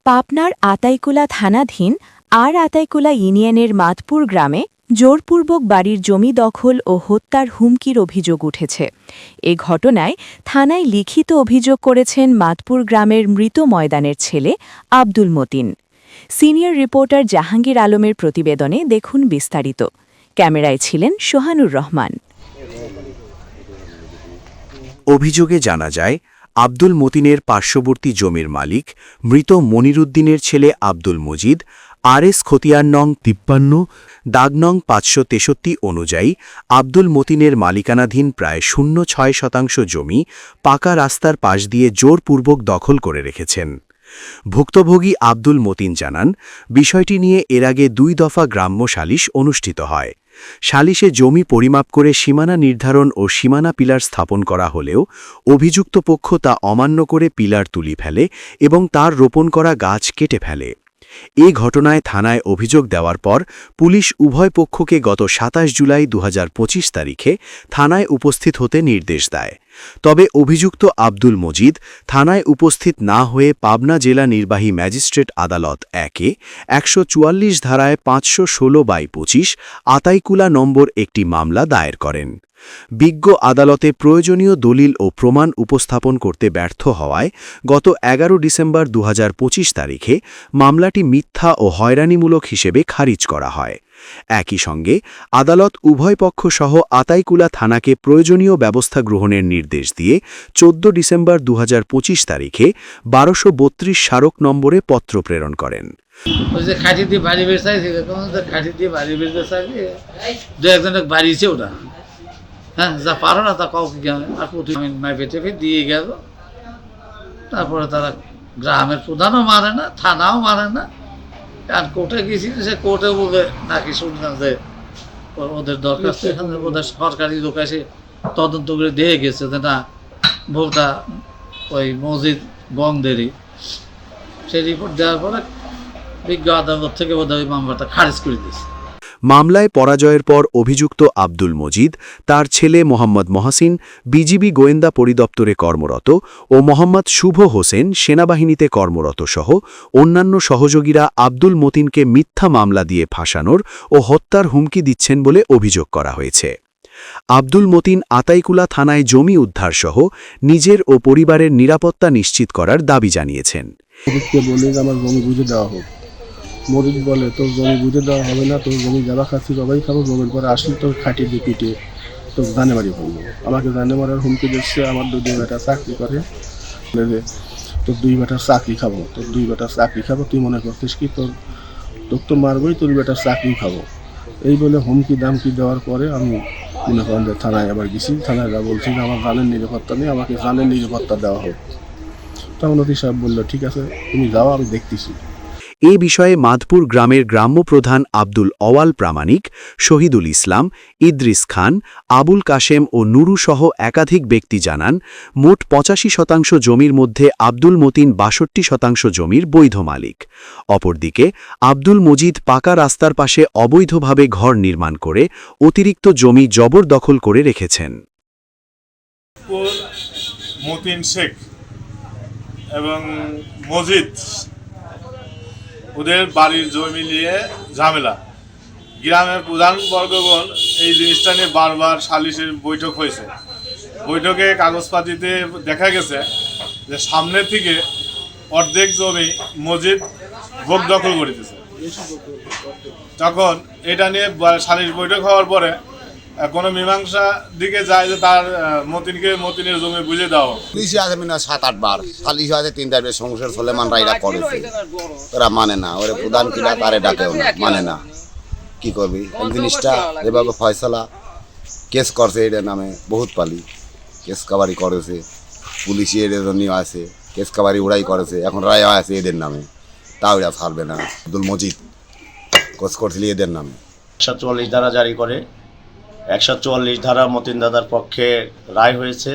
পাবনার আতাইকুলা থানাধীন আর আতাইকুলা ইউনিয়নের মাতপুর গ্রামে জোরপূর্বক বাড়ির জমি দখল ও হত্যার হুমকির অভিযোগ উঠেছে। এ ঘটনায় থানায় লিখিত অভিযোগ করেছেন মাতপুর গ্রামের মৃত ময়দানের ছেলে আব্দুল মতিন। সিনিয়র রিপোর্টার জাহাঙ্গীর আলমের প্রতিবেদনে দেখুন বিস্তারিত। ক্যামেরায় ছিলেন সোহানুর রহমান। অভিযোগে জানা যায়, আব্দুল মতিনের পার্শ্ববর্তী জমির মালিক মৃত মনিরুদ্দিনের ছেলে আব্দুল মজিদ RS খতিয়ান নং 53 দাগ নং 563 অনুযায়ী আব্দুল মতিনের মালিকানাধীন প্রায় 0.6% জমি পাকা রাস্তার পাশ দিয়ে জোরপূর্বক দখল করে রেখেছেন। ভুক্তভোগী আব্দুল মতিন জানান, বিষয়টি নিয়ে এর আগে 2 দফা গ্রাম্য সালিশ অনুষ্ঠিত হয়। সালিশে জমি পরিমাপ করে সীমানা নির্ধারণ ও সীমানা পিলার স্থাপন করা হলেও অভিযুক্ত পক্ষ তা অমান্য করে পিলার তুলি ফেলে এবং তার রোপণ করা গাছ কেটে ফেলে। এই ঘটনায় থানায় অভিযোগ দেওয়ার পর পুলিশ উভয় পক্ষকে গত 27 জুলাই 2025 তারিখে থানায় উপস্থিত হতে নির্দেশ দেয়। তবে অভিযুক্ত আব্দুল মজিদ থানায় উপস্থিত না হয়ে পাবনা জেলা নির্বাহী ম্যাজিস্ট্রেট আদালত 1-এ 144 ধারায় 516/25 আতাইকুলা নম্বর একটি মামলা দায়ের করেন। বিজ্ঞ আদালতে প্রয়োজনীয় দলিল ও প্রমাণ উপস্থাপন করতে ব্যর্থ হওয়ায় গত 11 ডিসেম্বর 2025 তারিখে মামলাটি মিথ্যা ও হয়রানিমূলক হিসেবে খারিজ করা হয়। একই সঙ্গে আদালত উভয় পক্ষ সহ আতাইকুলা থানাকে প্রয়োজনীয় ব্যবস্থা গ্রহণের নির্দেশ দিয়ে 14 ডিসেম্বর 2025 তারিখে 1232 স্মারক নম্বরে পত্র প্রেরণ করেন। হ্যাঁ, যা পারো না তা কাউকে আর পেটে দিয়ে গেল। তারপরে তারা গ্রামের প্রধানও মানে না, থানাও মানে না। আর কোর্টে গেছিল, সে কোর্টে বলে নাকি শুনলাম যে ওদের দরখাস্ত এখানে ওদের সরকারি লোক এসে তদন্ত করে দিয়ে গেছে যে না, ভোলটা ওই মসজিদ গংদেরই। সেই রিপোর্ট দেওয়ার পরে বিজ্ঞ আদালত থেকে বোধহয় ওই মামলাটা খারিজ করে দিয়েছে। মামলায় পরাজয়ের পর অভিযুক্ত আব্দুল মজিদ, তার ছেলে মোহাম্মদ মহসিন বিজিবি গোয়েন্দা পরিদপ্তরে কর্মরত ও মোহাম্মদ শুভ হোসেন সেনাবাহিনীতে কর্মরত সহ অন্যান্য সহযোগীরা আব্দুল মতিনকে মিথ্যা মামলা দিয়ে ফাঁসানোর ও হত্যার হুমকি দিচ্ছেন বলে অভিযোগ করা হয়েছে। আব্দুল মতিন আতাইকুলা থানায় জমি উদ্ধার সহ নিজের ও পরিবারের নিরাপত্তা নিশ্চিত করার দাবি জানিয়েছেন। মরিদ বলে, তোর জমি বুঝে দেওয়া হবে না, তোর জমি যারা খাচ্ছি সবাই খাবো, জমির পরে আসলে তোর খাটি দিয়ে পিটে তোর জানে মারি ফেলবো। আমাকে জানে মারার হুমকি দিচ্ছে। আমার 2 বেটা চাকরি করে, তোর 2 বেটার চাকরি খাবো, তোর 2 বেটার চাকরি খাবো। তুই মনে করছিস কি তোর তো মারবই, তোর বেটার চাকরি খাবো, এই বলে হুমকি দামকি দেওয়ার পরে আমি মনে করেন যে থানায় আবার গেছি। থানায় যা বলছি যে আমার জানের নিরাপত্তা নেই, আমাকে জানের নিরাপত্তা দেওয়া হোক। তখন অতি সাহেব বললো, ঠিক আছে তুমি যাও, আমি দেখতেছি। এ বিষয়ে মাধপুর গ্রামের গ্রাম্য প্রধান আব্দুল আওয়াল প্রামাণিক, শহীদুল ইসলাম, ইদ্রিস খান, আবুল কাশেম ও নুরু সহ একাধিক ব্যক্তি জানান, মোট 85% জমির মধ্যে আব্দুল মতিন 62% জমির বৈধ মালিক। অপরদিকে আব্দুল মজিদ পাকা রাস্তার পাশে অবৈধভাবে ঘর নির্মাণ করে অতিরিক্ত জমি জবরদখল করে রেখেছেন। মতিন শেখ এবং মজিদ ওদের বাড়ির জমি নিয়ে ঝামেলা। গ্রামের প্রধান বর্গগণ এই জিনিসটা নিয়ে বারবার সালিশের বৈঠক হয়েছে। বৈঠকে কাগজপাতিতে দেখা গেছে যে সামনের থেকে অর্ধেক জমি মসজিদ ভোগ দখল করিতেছে। তখন এটা নিয়ে সালিশ বৈঠক হওয়ার পরে কোনো মীমাংসা দিকে যায় যে তার মতিনের জমি বুঝে দাও। পুলিশ আছে না 7-8 বার, সালিশ আছে 3-4 বার, সংসার সলেমানরা এটা করেছে, ওরা মানে না। ওরা প্রধান কিনা তারে ডাকেও না, মানে না। কি করবি? এই জিনিসটা যেভাবে ফয়সলা কেস করছে এদের নামে বহুত পালি কেস কাবারি করেছে, পুলিশ এদের জন্য আছে কেস কাবারি ওরাই করেছে, এখন রায় আছে এদের নামে, তাও এরা ছাড়বে না। আব্দুল মজিদ কেস করছিল এদের নামে। 144 ধারা জারি করে 144 ধারা মতিন দাদার পক্ষে রায় হয়েছে।